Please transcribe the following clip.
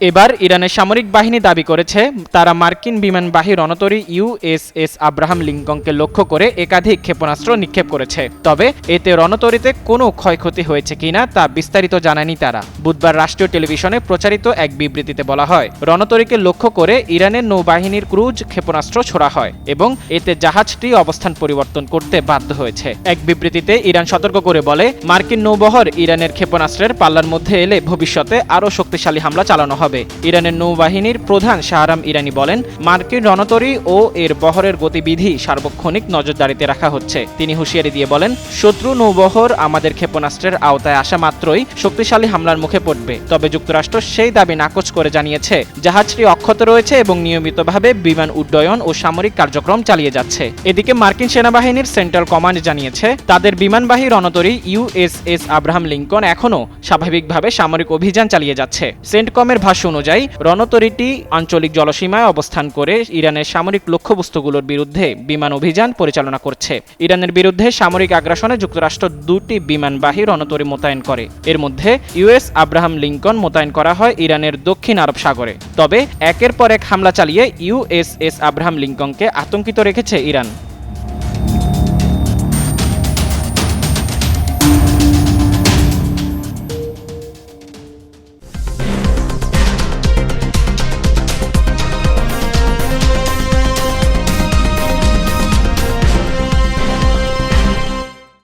এবার ইরানের সামরিক বাহিনী দাবি করেছে তারা মার্কিন বিমানবাহী রণতরী ইউএসএস আব্রাহাম লিঙ্কনকে লক্ষ্য করে একাধিক ক্ষেপণাস্ত্র নিক্ষেপ করেছে। তবে এতে রণতরীতে কোনো ক্ষয়ক্ষতি হয়েছে কিনা তা বিস্তারিত জানায়নি তারা। বুধবার রাষ্ট্রীয় টেলিভিশনে প্রচারিত এক বিবৃতিতে বলা হয়, রণতরীকে লক্ষ্য করে ইরানের নৌবাহিনীর ক্রুজ ক্ষেপণাস্ত্র ছোড়া হয় এবং এতে জাহাজটি অবস্থান পরিবর্তন করতে বাধ্য হয়েছে। এক বিবৃতিতে ইরান সতর্ক করে বলে, মার্কিন নৌবহর ইরানের ক্ষেপণাস্ত্রের পাল্লার মধ্যে এলে ভবিষ্যতে আরও শক্তিশালী হামলা চালানো হবে। ইরানের নৌবাহিনীর প্রধান শাহরাম ইরানি বলেন, মার্কিন রণতরী ও এর বহরের গতিবিধি সার্বক্ষণিক নজরদারিতে রাখা হচ্ছে। তিনি হুঁশিয়ারি দিয়ে বলেন, শত্রু নৌবহর আমাদের ক্ষেপণাস্ত্রের আওতায় আসা মাত্রই শক্তিশালী হামলার মুখে পড়বে। তবে যুক্তরাষ্ট্র সেই দাবি নাকচ করে জানিয়েছে জাহাজটি অক্ষত রয়েছে এবং নিয়মিতভাবে বিমান উড্ডয়ন ও সামরিক কার্যক্রম চালিয়ে যাচ্ছে। এদিকে মার্কিন সেনাবাহিনীর সেন্ট্রাল কমান্ড জানিয়েছে তাদের বিমানবাহী রণতরী ইউএসএস আব্রাহাম লিঙ্কন এখনও স্বাভাবিকভাবে সামরিক অভিযান চালিয়ে যাচ্ছে। সেন্টকমের ভাষ্য অনুযায়ী রণতরীটি আঞ্চলিক জলসীমায় অবস্থান করে ইরানের সামরিক লক্ষ্যবস্তুগুলোর বিরুদ্ধে বিমান অভিযান পরিচালনা করছে। ইরানের বিরুদ্ধে সামরিক আগ্রাসনে যুক্তরাষ্ট্র 2টি বিমানবাহী রণতরী মোতায়েন করে। এর মধ্যে ইউএস আব্রাহাম লিঙ্কন মোতায়েন করা হয় ইরানের দক্ষিণ আরব সাগরে। তবে একের পর এক হামলা চালিয়ে ইউএসএস আব্রাহাম লিঙ্কনকে আতঙ্কিত রেখেছে ইরান।